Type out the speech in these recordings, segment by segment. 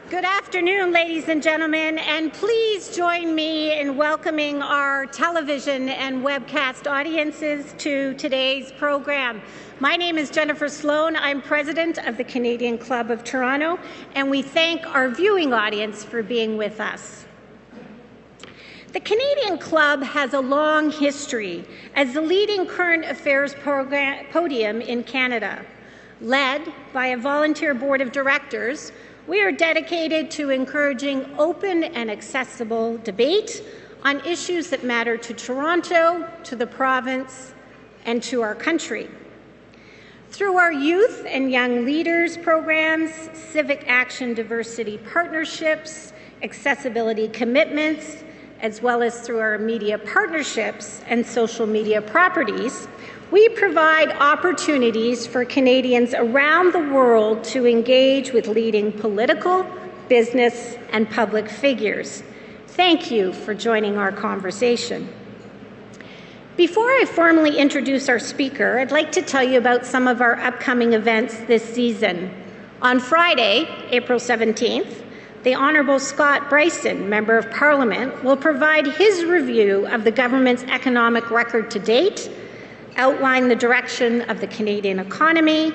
Good afternoon, ladies and gentlemen, and please join me in welcoming our television and webcast audiences to today's program. My name is Jennifer Sloan. I'm president of the Canadian Club of Toronto, and we thank our viewing audience for being with us. The Canadian Club has a long history as the leading current affairs podium in Canada. Led by a volunteer board of directors, we are dedicated to encouraging open and accessible debate on issues that matter to Toronto, to the province, and to our country. Through our youth and young leaders programs, civic action diversity partnerships, accessibility commitments, as well as through our media partnerships and social media properties, we provide opportunities for Canadians around the world to engage with leading political, business, and public figures. Thank you for joining our conversation. Before I formally introduce our speaker, I'd like to tell you about some of our upcoming events this season. On Friday, April 17th, the Honourable Scott Bryson, Member of Parliament, will provide his review of the government's economic record to date, outline the direction of the Canadian economy,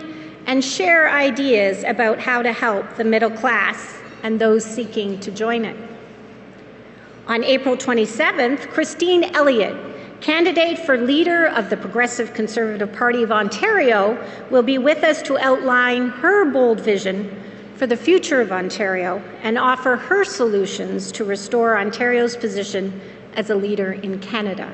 and share ideas about how to help the middle class and those seeking to join it. On April 27th, Christine Elliott, candidate for leader of the Progressive Conservative Party of Ontario, will be with us to outline her bold vision for the future of Ontario and offer her solutions to restore Ontario's position as a leader in Canada.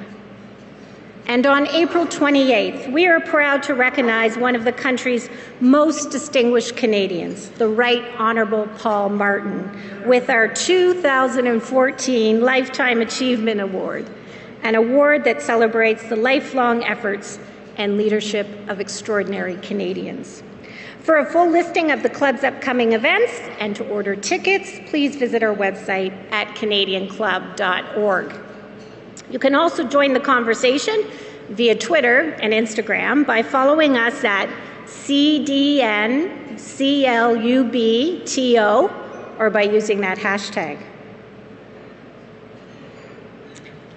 And on April 28th, we are proud to recognize one of the country's most distinguished Canadians, the Right Honourable Paul Martin, with our 2014 Lifetime Achievement Award, an award that celebrates the lifelong efforts and leadership of extraordinary Canadians. For a full listing of the club's upcoming events and to order tickets, please visit our website at canadianclub.org. You can also join the conversation via Twitter and Instagram by following us at CDNCLUBTO or by using that hashtag.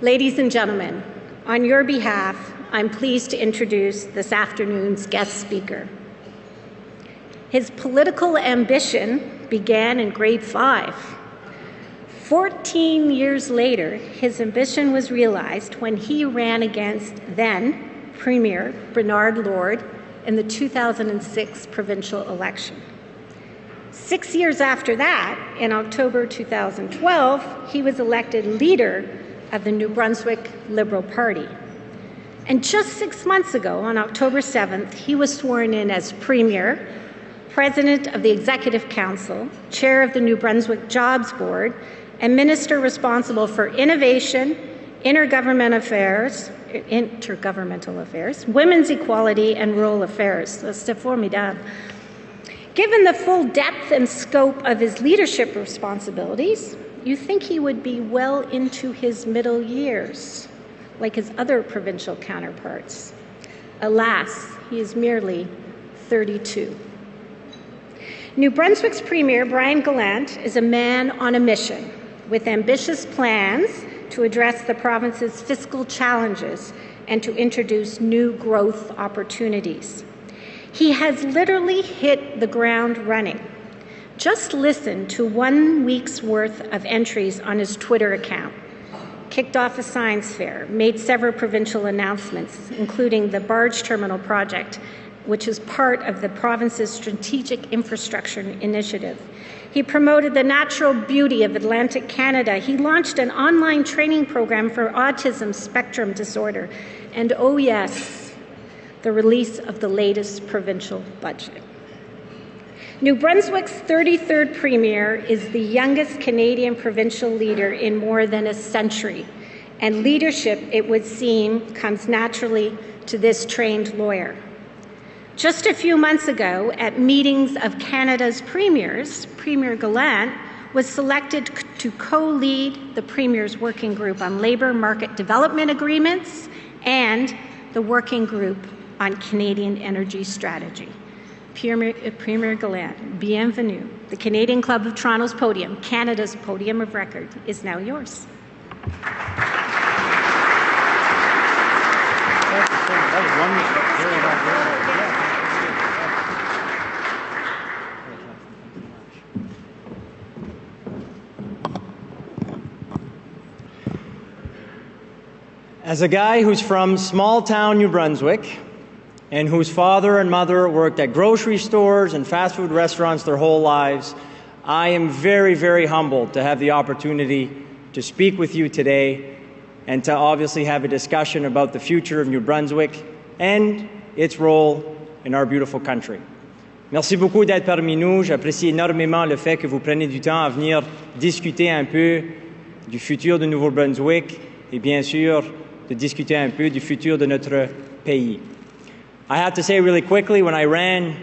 Ladies and gentlemen, on your behalf, I'm pleased to introduce this afternoon's guest speaker. His political ambition began in grade 5. 14 years later, his ambition was realized when he ran against then Premier Bernard Lord in the 2006 provincial election. 6 years after that, in October 2012, he was elected leader of the New Brunswick Liberal Party. And just 6 months ago, on October 7th, he was sworn in as Premier, President of the Executive Council, Chair of the New Brunswick Jobs Board, and Minister responsible for innovation, intergovernmental affairs, women's equality, and rural affairs. C'est formidable. Given the full depth and scope of his leadership responsibilities, you think he would be well into his middle years, like his other provincial counterparts. Alas, he is merely 32. New Brunswick's Premier, Brian Gallant, is a man on a mission with ambitious plans to address the province's fiscal challenges and to introduce new growth opportunities. He has literally hit the ground running. Just listen to 1 week's worth of entries on his Twitter account. Kicked off a science fair, made several provincial announcements, including the barge terminal project, which is part of the province's strategic infrastructure initiative. He promoted the natural beauty of Atlantic Canada. He launched an online training program for autism spectrum disorder. And oh yes, the release of the latest provincial budget. New Brunswick's 33rd Premier is the youngest Canadian provincial leader in more than a century. And leadership, it would seem, comes naturally to this trained lawyer. Just a few months ago, at meetings of Canada's premiers, Premier Gallant was selected to co-lead the Premier's Working Group on Labour Market Development Agreements and the Working Group on Canadian Energy Strategy. Premier Gallant, bienvenue. The Canadian Club of Toronto's podium, Canada's podium of record, is now yours. As a guy who's from small-town New Brunswick and whose father and mother worked at grocery stores and fast food restaurants their whole lives, I am very, very humbled to have the opportunity to speak with you today and to obviously have a discussion about the future of New Brunswick and its role in our beautiful country. Merci beaucoup d'être parmi nous. J'apprécie énormément le fait que vous preniez du temps à venir discuter un peu du futur de Nouveau-Brunswick et bien sûr de discuter un peu du futur de notre pays. I have to say really quickly, when I ran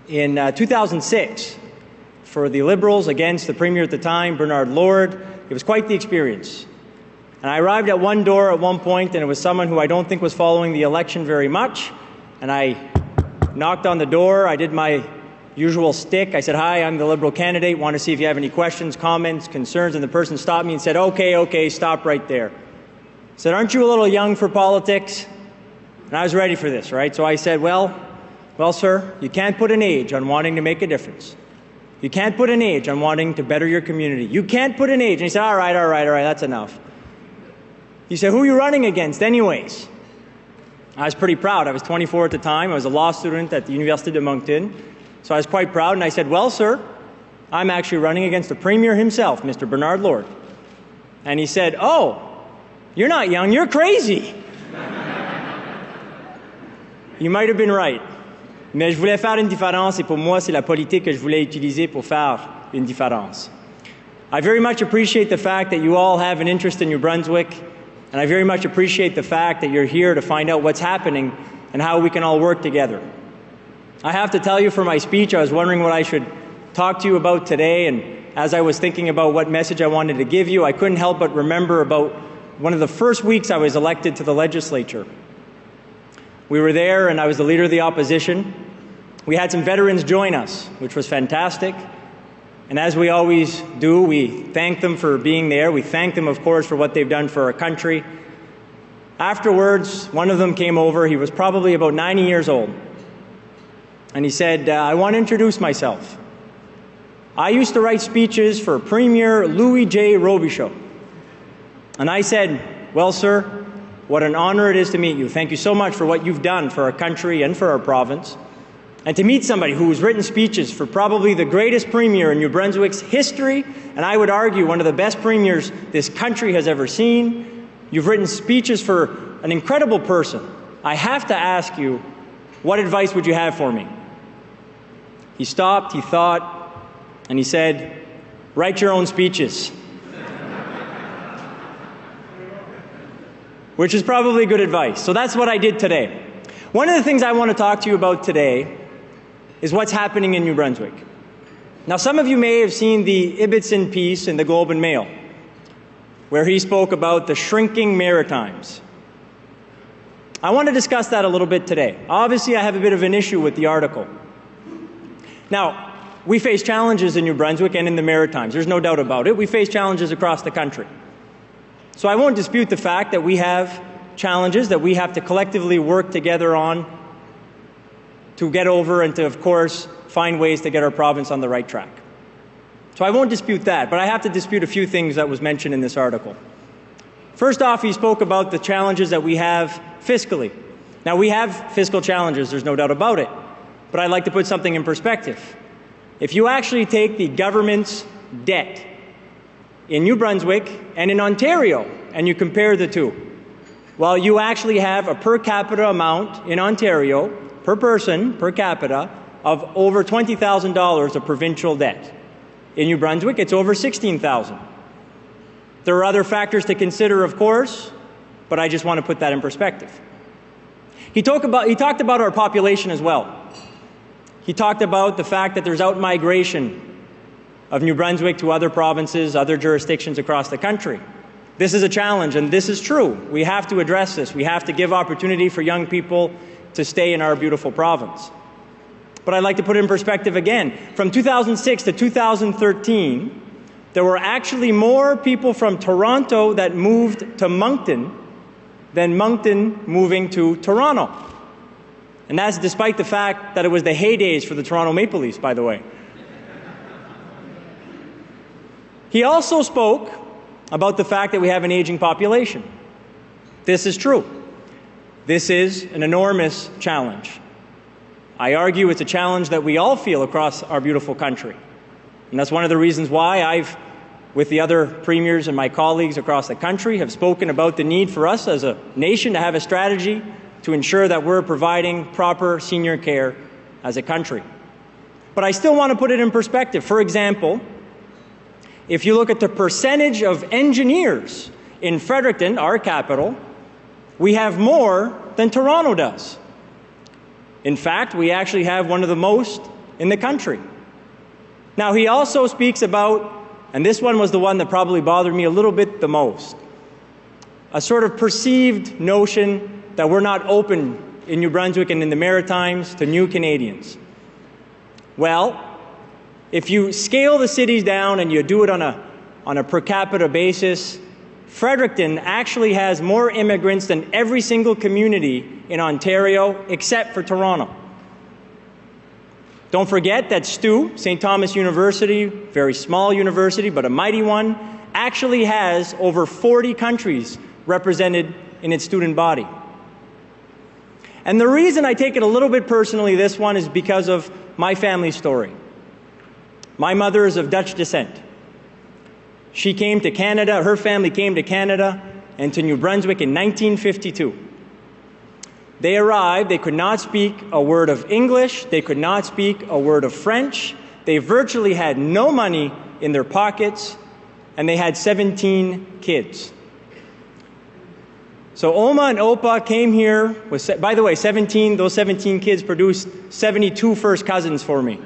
in 2006 for the Liberals against the Premier at the time, Bernard Lord, it was quite the experience. And I arrived at one door at one point, and it was someone who I don't think was following the election very much, and I knocked on the door. I did my usual stick. I said, "Hi, I'm the Liberal candidate. Want to see if you have any questions, comments, concerns?" And the person stopped me and said, okay, stop right there. I said, "Aren't you a little young for politics?" And I was ready for this, right? So I said, well, sir, you can't put an age on wanting to make a difference. You can't put an age on wanting to better your community. You can't put an age. And he said, all right, that's enough. He said, who are you running against anyways? I was pretty proud. I was 24 at the time. I was a law student at the Université de Moncton. So I was quite proud. And I said, well, sir, I'm actually running against the Premier himself, Mr. Bernard Lord. And he said, oh, you're not young, you're crazy. You might have been right. Mais je voulais faire une différence et pour moi, c'est la politique que je voulais utiliser pour faire une différence. I very much appreciate the fact that you all have an interest in New Brunswick, and I very much appreciate the fact that you're here to find out what's happening and how we can all work together. I have to tell you, for my speech, I was wondering what I should talk to you about today, and as I was thinking about what message I wanted to give you, I couldn't help but remember about one of the first weeks I was elected to the legislature. We were there, and I was the leader of the opposition. We had some veterans join us, which was fantastic. And as we always do, we thank them for being there. We thank them, of course, for what they've done for our country. Afterwards, one of them came over. He was probably about 90 years old. And he said, I want to introduce myself. I used to write speeches for Premier Louis J. Robichaud. And I said, well, sir, what an honor it is to meet you. Thank you so much for what you've done for our country and for our province. And to meet somebody who's written speeches for probably the greatest premier in New Brunswick's history, and I would argue one of the best premiers this country has ever seen. You've written speeches for an incredible person. I have to ask you, what advice would you have for me? He stopped, he thought, and he said, write your own speeches. Which is probably good advice. So that's what I did today. One of the things I want to talk to you about today is what's happening in New Brunswick. Now, some of you may have seen the Ibbotson piece in the Globe and Mail, where he spoke about the shrinking Maritimes. I want to discuss that a little bit today. Obviously, I have a bit of an issue with the article. Now, we face challenges in New Brunswick and in the Maritimes. There's no doubt about it. We face challenges across the country. So I won't dispute the fact that we have challenges that we have to collectively work together on to get over and to, of course, find ways to get our province on the right track. So I won't dispute that, but I have to dispute a few things that was mentioned in this article. First off, he spoke about the challenges that we have fiscally. Now, we have fiscal challenges, there's no doubt about it, but I'd like to put something in perspective. If you actually take the government's debt in New Brunswick and in Ontario, and you compare the two, well, you actually have a per capita amount in Ontario, per person, per capita, of over $20,000 of provincial debt. In New Brunswick, it's over $16,000. There are other factors to consider, of course, but I just want to put that in perspective. He talked about our population as well. He talked about the fact that there's out-migration of New Brunswick to other provinces, other jurisdictions across the country. This is a challenge, and this is true. We have to address this. We have to give opportunity for young people to stay in our beautiful province. But I'd like to put it in perspective again. From 2006 to 2013, there were actually more people from Toronto that moved to Moncton than Moncton moving to Toronto. And that's despite the fact that it was the heydays for the Toronto Maple Leafs, by the way. He also spoke about the fact that we have an aging population. This is true. This is an enormous challenge. I argue it's a challenge that we all feel across our beautiful country. And that's one of the reasons why I've, with the other premiers and my colleagues across the country, have spoken about the need for us as a nation to have a strategy to ensure that we're providing proper senior care as a country. But I still want to put it in perspective. For example, if you look at the percentage of engineers in Fredericton, our capital, we have more than Toronto does. In fact, we actually have one of the most in the country. Now, he also speaks about, and this one was the one that probably bothered me a little bit the most, a sort of perceived notion that we're not open in New Brunswick and in the Maritimes to new Canadians. Well, if you scale the cities down and you do it on a per capita basis, Fredericton actually has more immigrants than every single community in Ontario except for Toronto. Don't forget that STU, St. Thomas University, very small university but a mighty one, actually has over 40 countries represented in its student body. And the reason I take it a little bit personally, this one, is because of my family story. My mother is of Dutch descent. She came to Canada, her family came to Canada and to New Brunswick in 1952. They arrived, they could not speak a word of English, they could not speak a word of French, they virtually had no money in their pockets, and they had 17 kids. So Oma and Opa came here with, by the way, those 17 kids produced 72 first cousins for me.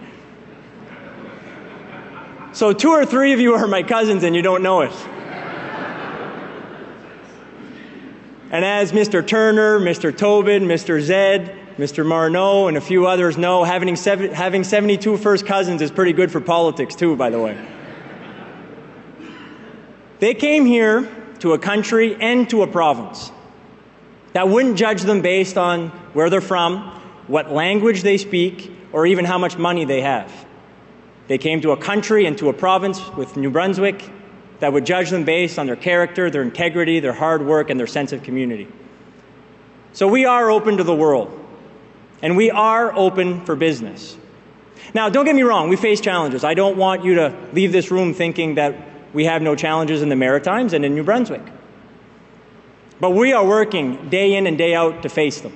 So 2 or 3 of you are my cousins and you don't know it. And as Mr. Turner, Mr. Tobin, Mr. Zed, Mr. Marneau, and a few others know, having 72 first cousins is pretty good for politics too, by the way. They came here to a country and to a province that wouldn't judge them based on where they're from, what language they speak, or even how much money they have. They came to a country and to a province with New Brunswick that would judge them based on their character, their integrity, their hard work, and their sense of community. So we are open to the world, and we are open for business. Now, don't get me wrong, we face challenges. I don't want you to leave this room thinking that we have no challenges in the Maritimes and in New Brunswick. But we are working day in and day out to face them.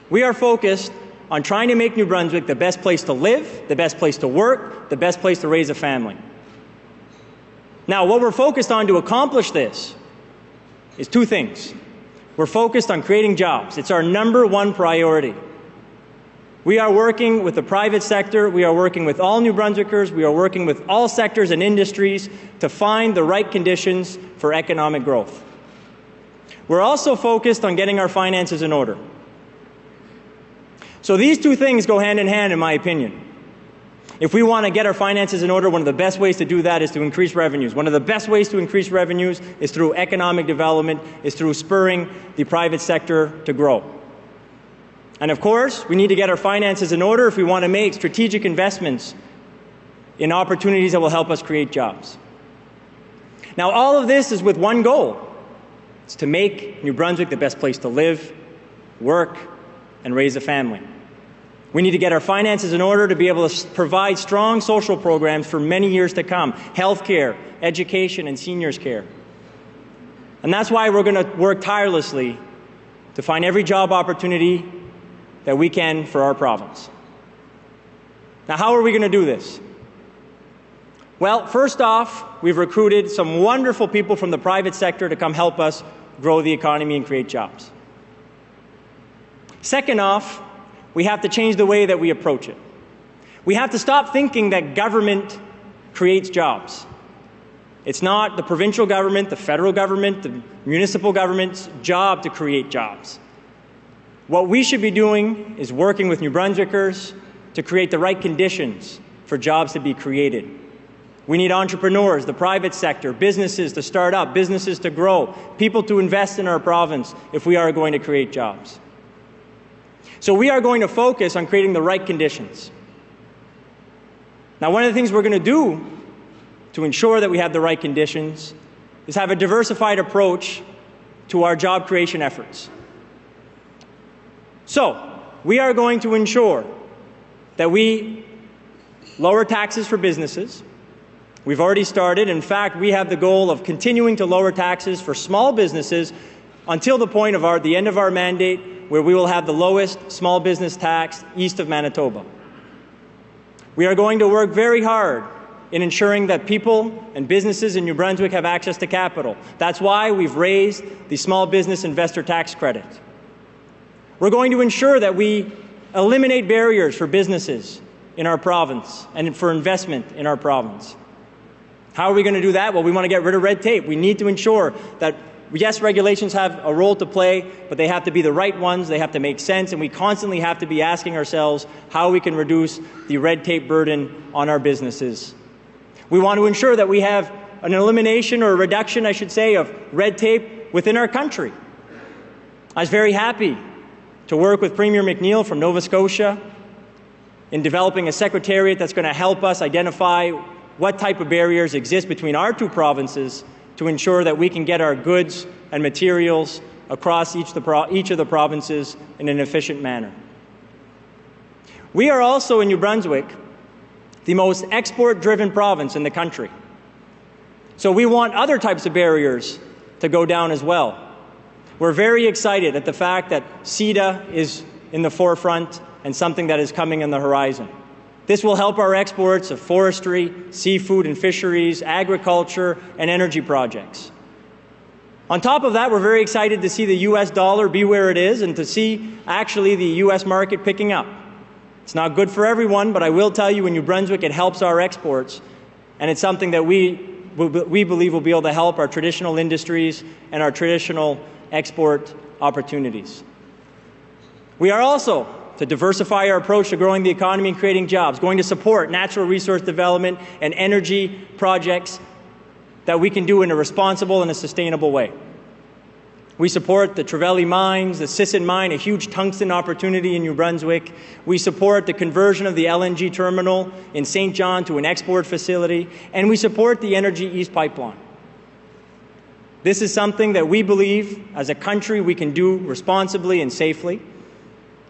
We are focused on trying to make New Brunswick the best place to live, the best place to work, the best place to raise a family. Now, what we're focused on to accomplish this is 2 things. We're focused on creating jobs. It's our #1 priority. We are working with the private sector. We are working with all New Brunswickers. We are working with all sectors and industries to find the right conditions for economic growth. We're also focused on getting our finances in order. So these 2 things go hand in hand, in my opinion. If we want to get our finances in order, one of the best ways to do that is to increase revenues. One of the best ways to increase revenues is through economic development, is through spurring the private sector to grow. And of course, we need to get our finances in order if we want to make strategic investments in opportunities that will help us create jobs. Now, all of this is with one goal. It's to make New Brunswick the best place to live, work, and raise a family. We need to get our finances in order to be able to provide strong social programs for many years to come, healthcare, education, and seniors care. And that's why we're going to work tirelessly to find every job opportunity that we can for our province. Now, how are we going to do this? Well, first off, we've recruited some wonderful people from the private sector to come help us grow the economy and create jobs. Second off, we have to change the way that we approach it. We have to stop thinking that government creates jobs. It's not the provincial government, the federal government, the municipal government's job to create jobs. What we should be doing is working with New Brunswickers to create the right conditions for jobs to be created. We need entrepreneurs, the private sector, businesses to start up, businesses to grow, people to invest in our province if we are going to create jobs. So we are going to focus on creating the right conditions. Now, one of the things we're going to do to ensure that we have the right conditions is have a diversified approach to our job creation efforts. So, we are going to ensure that we lower taxes for businesses. We've already started. In fact, we have the goal of continuing to lower taxes for small businesses until the point of the end of our mandate, where we will have the lowest small business tax east of Manitoba. We are going to work very hard in ensuring that people and businesses in New Brunswick have access to capital. That's why we've raised the small business investor tax credit. We're going to ensure that we eliminate barriers for businesses in our province and for investment in our province. How are we going to do that? Well, we want to get rid of red tape. We need to ensure that, yes, regulations have a role to play, but they have to be the right ones, they have to make sense, and we constantly have to be asking ourselves how we can reduce the red tape burden on our businesses. We want to ensure that we have an elimination or a reduction, I should say, of red tape within our country. I was very happy to work with Premier McNeil from Nova Scotia in developing a secretariat that's going to help us identify what type of barriers exist between our two provinces to ensure that we can get our goods and materials across each of the provinces in an efficient manner. We are also, in New Brunswick, the most export-driven province in the country. So we want other types of barriers to go down as well. We're very excited at the fact that CETA is in the forefront and something that is coming on the horizon. This will help our exports of forestry, seafood and fisheries, agriculture, and energy projects. On top of that, we're very excited to see the US dollar be where it is and to see actually the US market picking up. It's not good for everyone, but I will tell you in New Brunswick it helps our exports, and it's something that we believe will be able to help our traditional industries and our traditional export opportunities. We are also, to diversify our approach to growing the economy and creating jobs, going to support natural resource development and energy projects that we can do in a responsible and a sustainable way. We support the Trevally mines, the Sisson mine, a huge tungsten opportunity in New Brunswick. We support the conversion of the LNG terminal in St. John to an export facility, and we support the Energy East pipeline. This is something that we believe, as a country, we can do responsibly and safely.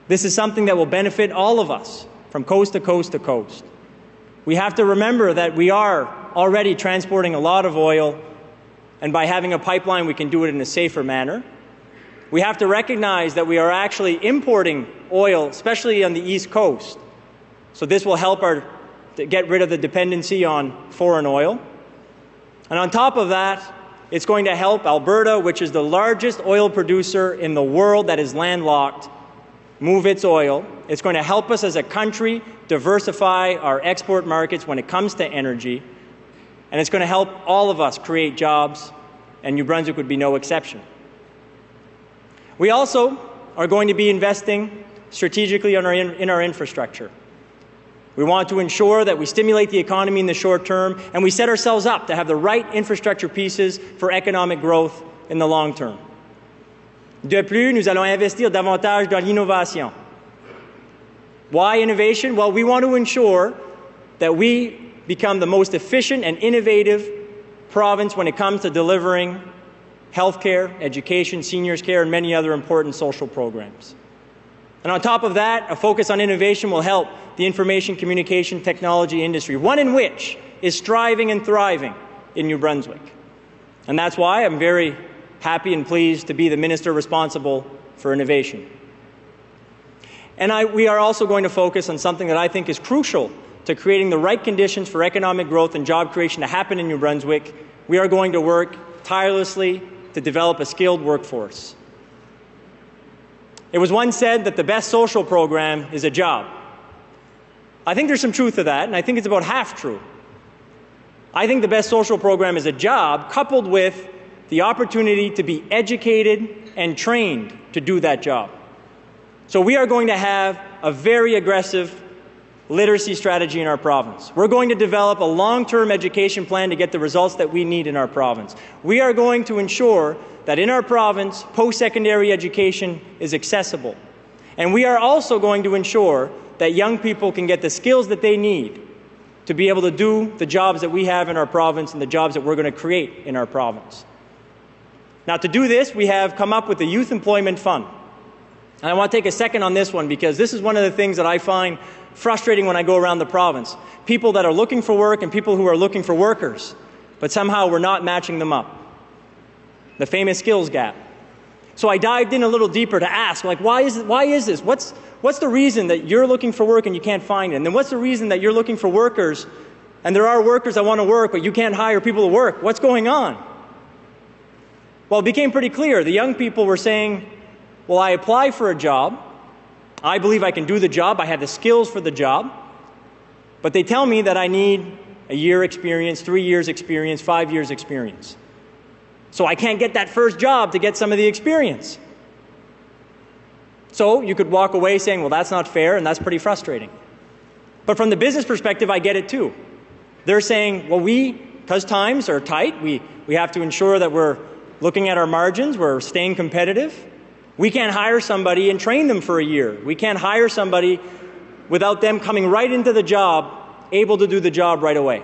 This is something that will benefit all of us from coast to coast to coast. We have to remember that we are already transporting a lot of oil, and by having a pipeline, we can do it in a safer manner. We have to recognize that we are actually importing oil, especially on the East Coast. So this will help to get rid of the dependency on foreign oil. And on top of that, it's going to help Alberta, which is the largest oil producer in the world that is landlocked, move its oil. It's going to help us as a country diversify our export markets when it comes to energy. And it's going to help all of us create jobs, and New Brunswick would be no exception. We also are going to be investing strategically in our infrastructure. We want to ensure that we stimulate the economy in the short term, and we set ourselves up to have the right infrastructure pieces for economic growth in the long term. De plus, nous allons investir davantage dans l'innovation. Why innovation? Well, we want to ensure that we become the most efficient and innovative province when it comes to delivering healthcare, education, seniors care, and many other important social programs. And on top of that, a focus on innovation will help the information communication technology industry, one in which is striving and thriving in New Brunswick. And that's why I'm very happy and pleased to be the minister responsible for innovation. And we are also going to focus on something that I think is crucial to creating the right conditions for economic growth and job creation to happen in New Brunswick. We are going to work tirelessly to develop a skilled workforce. It was once said that the best social program is a job. I think there's some truth to that, and I think it's about half true. I think the best social program is a job coupled with the opportunity to be educated and trained to do that job. So we are going to have a very aggressive literacy strategy in our province. We're going to develop a long-term education plan to get the results that we need in our province. We are going to ensure that in our province, post-secondary education is accessible. And we are also going to ensure that young people can get the skills that they need to be able to do the jobs that we have in our province and the jobs that we're going to create in our province. Now, to do this, we have come up with the Youth Employment Fund. And I want to take a second on this one because this is one of the things that I find frustrating when I go around the province. People that are looking for work and people who are looking for workers, but somehow we're not matching them up. The famous skills gap. So I dived in a little deeper to ask, like, why is this? What's the reason that you're looking for work and you can't find it? And then what's the reason that you're looking for workers and there are workers that want to work, but you can't hire people to work? What's going on? Well, it became pretty clear. The young people were saying, well, I apply for a job. I believe I can do the job. I have the skills for the job. But they tell me that I need a year experience, 3 years experience, 5 years experience. So I can't get that first job to get some of the experience. So you could walk away saying, well, that's not fair, and that's pretty frustrating. But from the business perspective, I get it too. They're saying, well, because times are tight, we have to ensure that we're looking at our margins, we're staying competitive. We can't hire somebody and train them for a year. We can't hire somebody without them coming right into the job, able to do the job right away.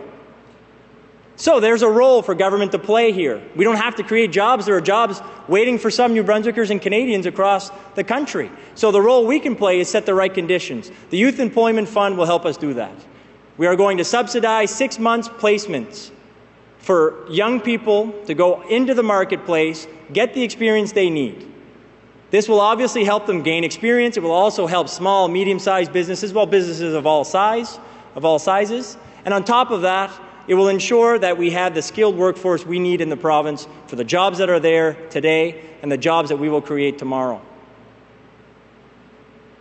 So there's a role for government to play here. We don't have to create jobs. There are jobs waiting for some New Brunswickers and Canadians across the country. So the role we can play is set the right conditions. The Youth Employment Fund will help us do that. We are going to subsidize 6 months placements for young people to go into the marketplace, get the experience they need. This will obviously help them gain experience. It will also help small, medium-sized businesses, well, businesses of all sizes. And on top of that, it will ensure that we have the skilled workforce we need in the province for the jobs that are there today and the jobs that we will create tomorrow.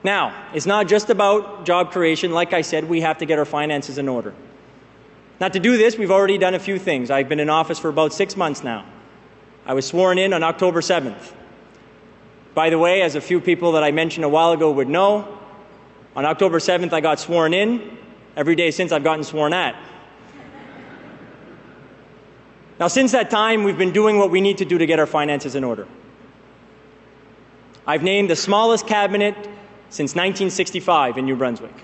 Now, it's not just about job creation. Like I said, we have to get our finances in order. Now, to do this, we've already done a few things. I've been in office for about 6 months now. I was sworn in on October 7th. By the way, as a few people that I mentioned a while ago would know, on October 7th I got sworn in. Every day since I've gotten sworn at. Now, since that time, we've been doing what we need to do to get our finances in order. I've named the smallest cabinet since 1965 in New Brunswick.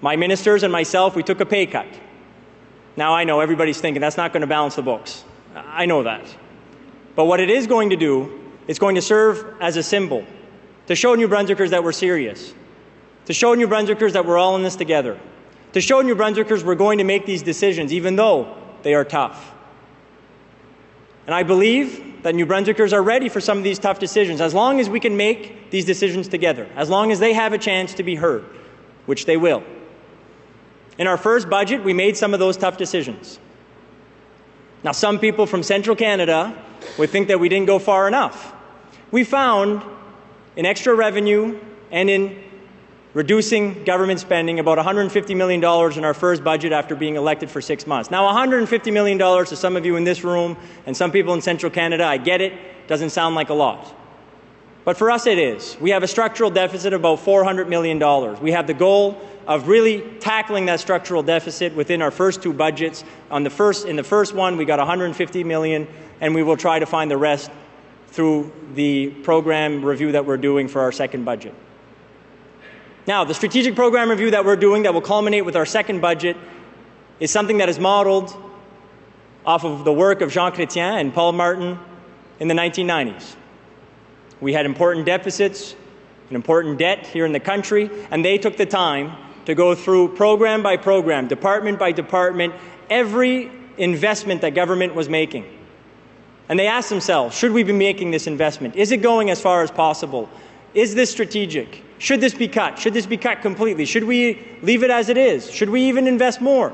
My ministers and myself, we took a pay cut. Now, I know everybody's thinking that's not going to balance the books. I know that. But what it is going to do, it's going to serve as a symbol to show New Brunswickers that we're serious, to show New Brunswickers that we're all in this together, to show New Brunswickers we're going to make these decisions even though they are tough. And I believe that New Brunswickers are ready for some of these tough decisions as long as we can make these decisions together, as long as they have a chance to be heard, which they will. In our first budget, we made some of those tough decisions. Now, some people from Central Canada would think that we didn't go far enough. We found in extra revenue and in reducing government spending about $150 million in our first budget after being elected for 6 months. Now, $150 million to some of you in this room and some people in Central Canada, I get it, doesn't sound like a lot. But for us it is. We have a structural deficit of about $400 million. We have the goal of really tackling that structural deficit within our first 2 budgets. In the first one, we got $150 million, and we will try to find the rest through the program review that we're doing for our second budget. Now, the strategic program review that we're doing that will culminate with our second budget is something that is modeled off of the work of Jean Chrétien and Paul Martin in the 1990s. We had important deficits and important debt here in the country, and they took the time to go through program by program, department by department, every investment that government was making. And they asked themselves, should we be making this investment? Is it going as far as possible? Is this strategic? Should this be cut? Should this be cut completely? Should we leave it as it is? Should we even invest more?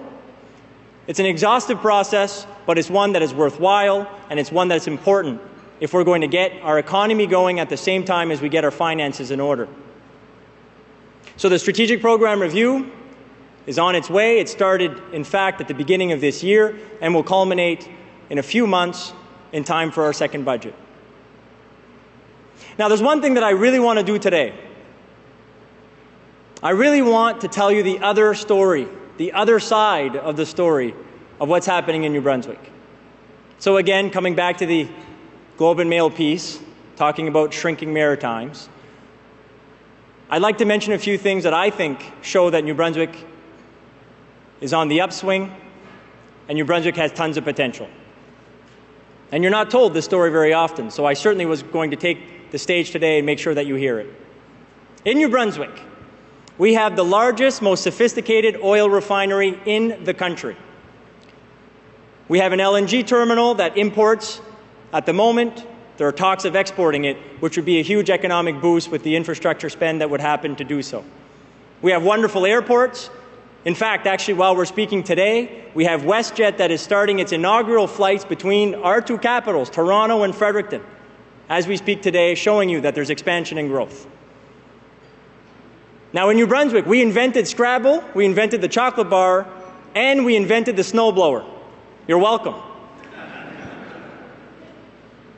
It's an exhaustive process, but it's one that is worthwhile, and it's one that's important if we're going to get our economy going at the same time as we get our finances in order. So the strategic program review is on its way. It started, in fact, at the beginning of this year and will culminate in a few months in time for our second budget. Now, there's one thing that I really want to do today. I really want to tell you the other story, the other side of the story of what's happening in New Brunswick. So again, coming back to the Globe and Mail piece, talking about shrinking Maritimes, I'd like to mention a few things that I think show that New Brunswick is on the upswing and New Brunswick has tons of potential. And you're not told this story very often, so I certainly was going to take the stage today and make sure that you hear it. In New Brunswick, we have the largest, most sophisticated oil refinery in the country. We have an LNG terminal that imports, at the moment, there are talks of exporting it, which would be a huge economic boost with the infrastructure spend that would happen to do so. We have wonderful airports. In fact, actually, while we're speaking today, we have WestJet that is starting its inaugural flights between our two capitals, Toronto and Fredericton, as we speak today, showing you that there's expansion and growth. Now, in New Brunswick, we invented Scrabble, we invented the chocolate bar, and we invented the snowblower. You're welcome.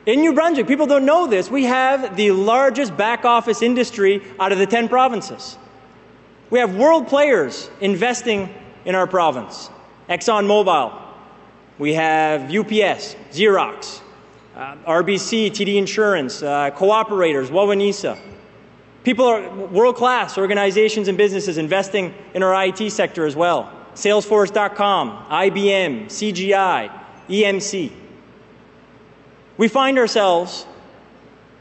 In New Brunswick, people don't know this, we have the largest back office industry out of the 10 provinces. We have world players investing in our province. ExxonMobil, we have UPS, Xerox, RBC, TD Insurance, Cooperators, Wawanesa. People are world-class organizations and businesses investing in our IT sector as well. Salesforce.com, IBM, CGI, EMC. We find ourselves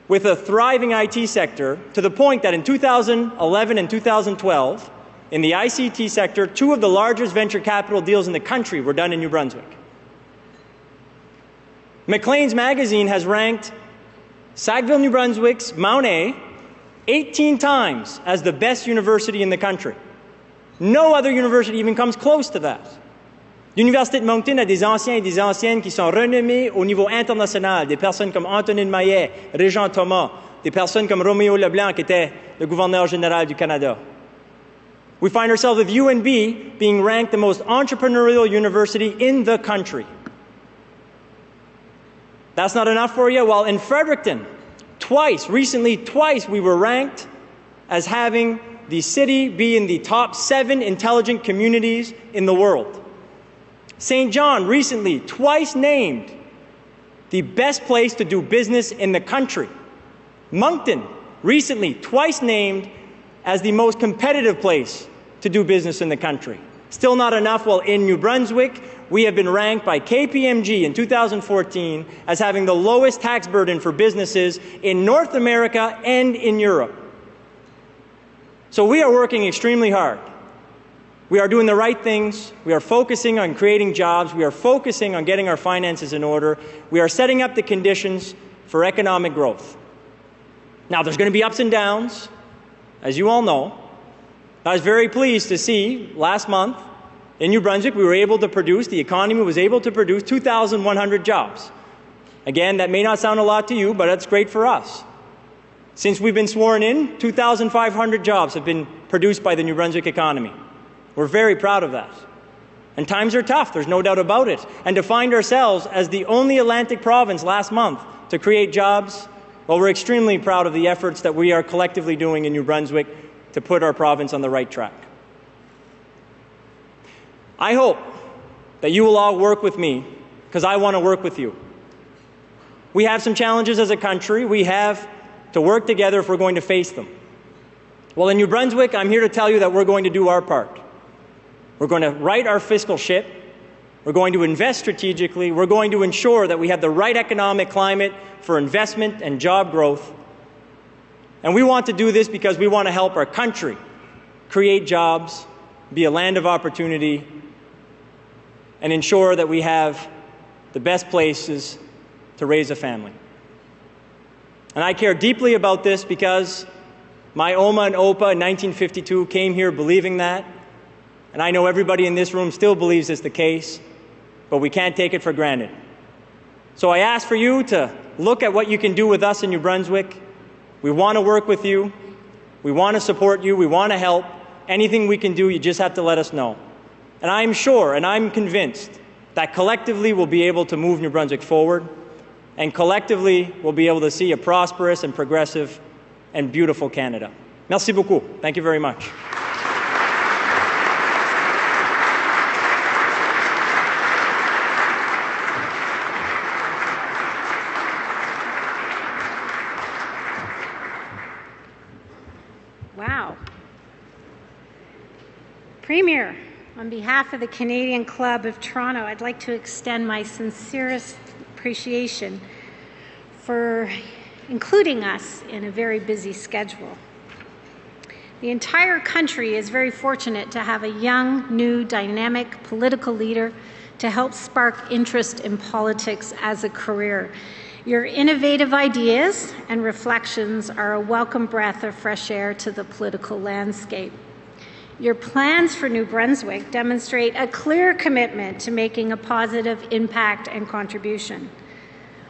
with a thriving IT sector to the point that in 2011 and 2012, in the ICT sector, 2 of the largest venture capital deals in the country were done in New Brunswick. Maclean's magazine has ranked Sackville, New Brunswick's Mount A 18 times as the best university in the country. No other university even comes close to that. L'Université de Moncton a des anciens et des anciennes qui sont renommés au niveau international, des personnes comme Antonine Maillet, Régent Thomas, des personnes comme Roméo Leblanc qui était le gouverneur général du Canada. We find ourselves with UNB being ranked the most entrepreneurial university in the country. That's not enough for you? Well, in Fredericton, recently twice, we were ranked as having the city be in the top 7 intelligent communities in the world. St. John, recently, twice named the best place to do business in the country. Moncton, recently, twice named as the most competitive place to do business in the country. Still not enough? Well, in New Brunswick, we have been ranked by KPMG in 2014 as having the lowest tax burden for businesses in North America and in Europe. So we are working extremely hard. We are doing the right things. We are focusing on creating jobs. We are focusing on getting our finances in order. We are setting up the conditions for economic growth. Now, there's going to be ups and downs, as you all know. I was very pleased to see last month in New Brunswick, the economy was able to produce 2,100 jobs. Again, that may not sound a lot to you, but that's great for us. Since we've been sworn in, 2,500 jobs have been produced by the New Brunswick economy. We're very proud of that. And times are tough, there's no doubt about it. And to find ourselves as the only Atlantic province last month to create jobs, well, we're extremely proud of the efforts that we are collectively doing in New Brunswick to put our province on the right track. I hope that you will all work with me, because I want to work with you. We have some challenges as a country. We have to work together if we're going to face them. Well, in New Brunswick, I'm here to tell you that we're going to do our part. We're going to right our fiscal ship. We're going to invest strategically. We're going to ensure that we have the right economic climate for investment and job growth. And we want to do this because we want to help our country create jobs, be a land of opportunity, and ensure that we have the best places to raise a family. And I care deeply about this because my Oma and Opa in 1952 came here believing that, and I know everybody in this room still believes it's the case, but we can't take it for granted. So I ask for you to look at what you can do with us in New Brunswick. We want to work with you. We want to support you. We want to help. Anything we can do, you just have to let us know. And I'm sure and I'm convinced that collectively we'll be able to move New Brunswick forward. and collectively we'll be able to see a prosperous and progressive and beautiful Canada. Merci beaucoup. Thank you very much. Wow. Premier, on behalf of the Canadian Club of Toronto, I'd like to extend my sincerest appreciation for including us in a very busy schedule. The entire country is very fortunate to have a young, new, dynamic political leader to help spark interest in politics as a career. Your innovative ideas and reflections are a welcome breath of fresh air to the political landscape. Your plans for New Brunswick demonstrate a clear commitment to making a positive impact and contribution.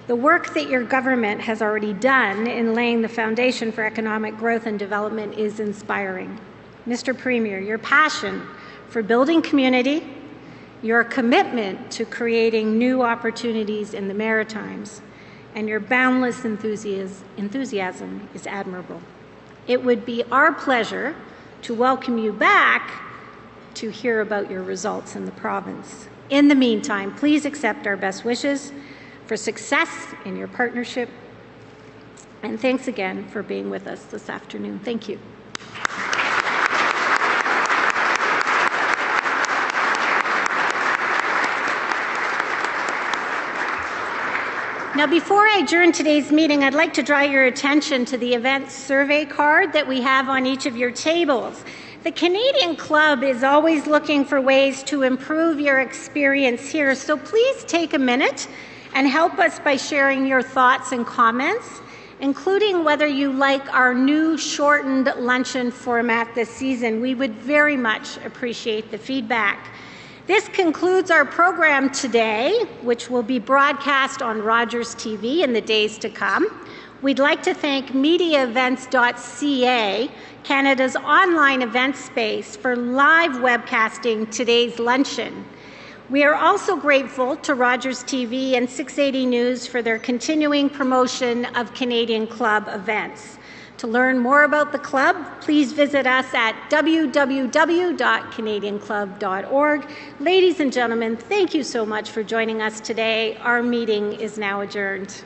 The work that your government has already done in laying the foundation for economic growth and development is inspiring. Mr. Premier, your passion for building community, your commitment to creating new opportunities in the Maritimes, and your boundless enthusiasm is admirable. It would be our pleasure to welcome you back to hear about your results in the province. In the meantime, please accept our best wishes for success in your partnership, and thanks again for being with us this afternoon. Thank you. Now, before I adjourn today's meeting, I'd like to draw your attention to the events survey card that we have on each of your tables. The Canadian Club is always looking for ways to improve your experience here, so please take a minute and help us by sharing your thoughts and comments, including whether you like our new shortened luncheon format this season. We would very much appreciate the feedback. This concludes our program today, which will be broadcast on Rogers TV in the days to come. We'd like to thank mediaevents.ca, Canada's online event space, for live webcasting today's luncheon. We are also grateful to Rogers TV and 680 News for their continuing promotion of Canadian Club events. To learn more about the club, please visit us at www.canadianclub.org. Ladies and gentlemen, thank you so much for joining us today. Our meeting is now adjourned.